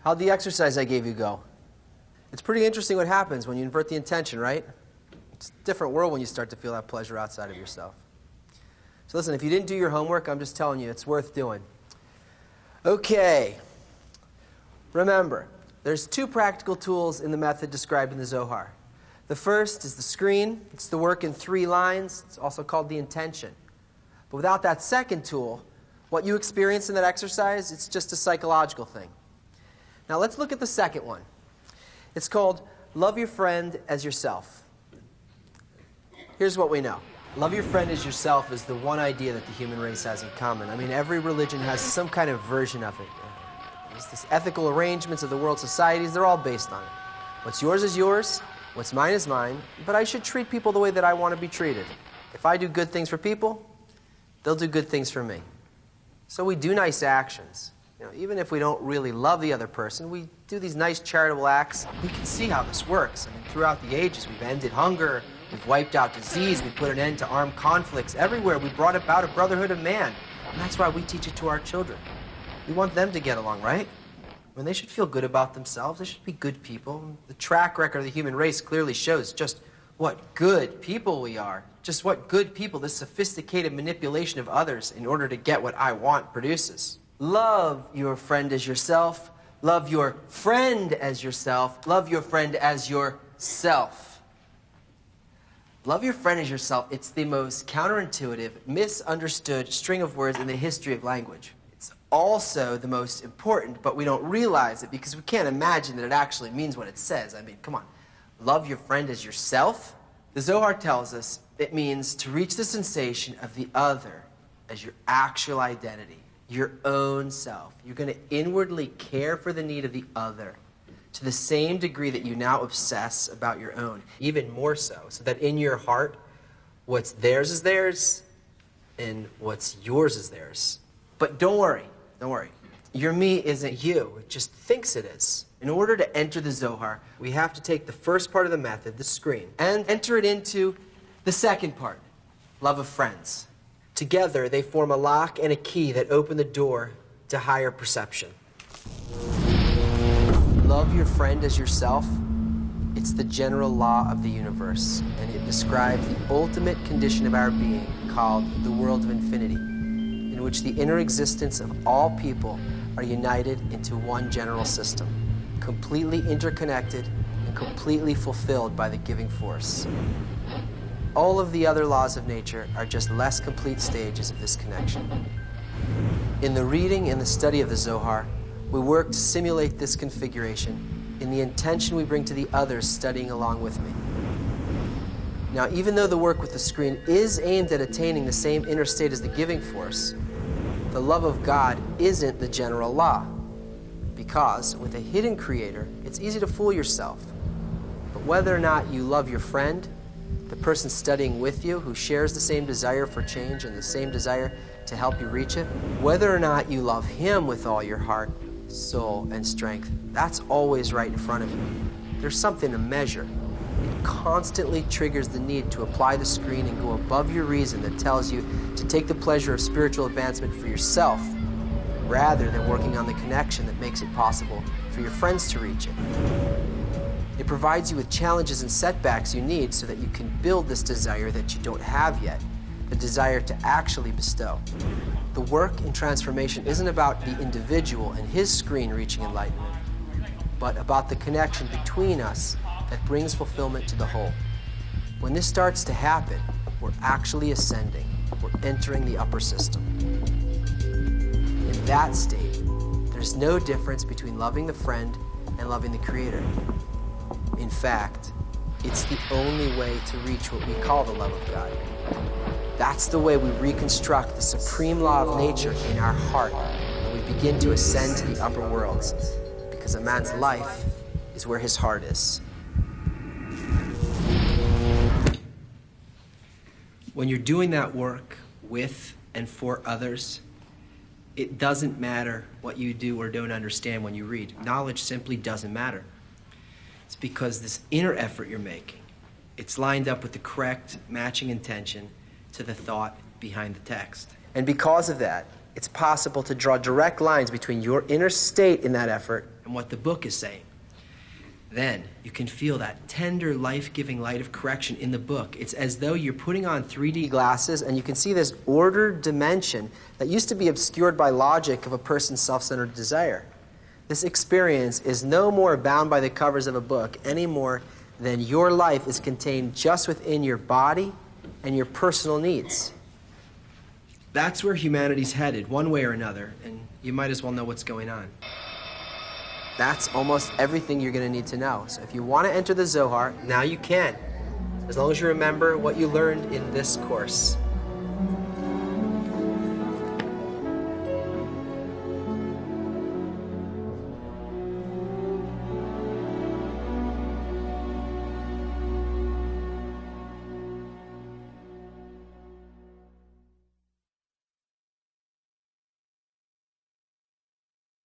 How'd the exercise I gave you go? It's pretty interesting what happens when you invert the intention, right? It's a different world when you start to feel that pleasure outside of yourself. So listen, if you didn't do your homework, I'm just telling you, it's worth doing. Okay. Remember, there's two practical tools in the method described in the Zohar. The first is the screen. It's the work in 3 lines. It's also called the intention. But without that second tool, what you experience in that exercise, it's just a psychological thing. Now let's look at the second one. It's called Love Your Friend as Yourself. Here's what we know. Love your friend as yourself is the one idea that the human race has in common. I mean, every religion has some kind of version of it. There's this ethical arrangements of the world societies. They're all based on it. What's yours is yours. What's mine is mine. But I should treat people the way that I want to be treated. If I do good things for people, they'll do good things for me. So we do nice actions. You know, even if we don't really love the other person, we do these nice charitable acts. We can see how this works. I mean, throughout the ages, we've ended hunger, we've wiped out disease, we put an end to armed conflicts. Everywhere, we brought about a brotherhood of man. And that's why we teach it to our children. We want them to get along, right? When they should feel good about themselves, they should be good people. The track record of the human race clearly shows just what good people we are. Just what good people this sophisticated manipulation of others in order to get what I want produces. Love your friend as yourself. Love your friend as yourself. Love your friend as yourself. Love your friend as yourself. It's the most counterintuitive, misunderstood string of words in the history of language. It's also the most important, but we don't realize it because we can't imagine that it actually means what it says. I mean, come on. Love your friend as yourself? The Zohar tells us it means to reach the sensation of the other as your actual identity. Your own self. You're going to inwardly care for the need of the other to the same degree that you now obsess about your own, even more so that in your heart, what's theirs is theirs, and what's yours is theirs. But don't worry. Your me isn't you. It just thinks it is. In order to enter the Zohar, we have to take the first part of the method, the screen, and enter it into the second part, love of friends. Together, they form a lock and a key that open the door to higher perception. Love your friend as yourself. It's the general law of the universe, and it describes the ultimate condition of our being called the world of infinity, in which the inner existence of all people are united into one general system, completely interconnected and completely fulfilled by the giving force. All of the other laws of nature are just less complete stages of this connection. In the reading and the study of the Zohar, we work to simulate this configuration in the intention we bring to the others studying along with me. Now, even though the work with the screen is aimed at attaining the same inner state as the giving force, the love of God isn't the general law. Because with a hidden creator, it's easy to fool yourself. But whether or not you love your friend, the person studying with you who shares the same desire for change and the same desire to help you reach it, whether or not you love him with all your heart, soul, and strength, that's always right in front of you. There's something to measure. It constantly triggers the need to apply the screen and go above your reason that tells you to take the pleasure of spiritual advancement for yourself rather than working on the connection that makes it possible for your friends to reach it. It provides you with challenges and setbacks you need so that you can build this desire that you don't have yet, the desire to actually bestow. The work in transformation isn't about the individual and his screen reaching enlightenment, but about the connection between us that brings fulfillment to the whole. When this starts to happen, we're actually ascending. We're entering the upper system. In that state, there's no difference between loving the friend and loving the Creator. In fact, it's the only way to reach what we call the love of God. That's the way we reconstruct the supreme law of nature in our heart, and we begin to ascend to the upper worlds, because a man's life is where his heart is. When you're doing that work with and for others, it doesn't matter what you do or don't understand when you read. Knowledge simply doesn't matter. It's because this inner effort you're making, it's lined up with the correct matching intention to the thought behind the text. And because of that, it's possible to draw direct lines between your inner state in that effort and and what the book is saying. Then you can feel that tender, life-giving light of correction in the book. It's as though you're putting on 3D glasses and you can see this ordered dimension that used to be obscured by logic of a person's self-centered desire. This experience is no more bound by the covers of a book any more than your life is contained just within your body and your personal needs. That's where humanity's headed, one way or another, and you might as well know what's going on. That's almost everything you're going to need to know. So if you want to enter the Zohar, now you can, as long as you remember what you learned in this course.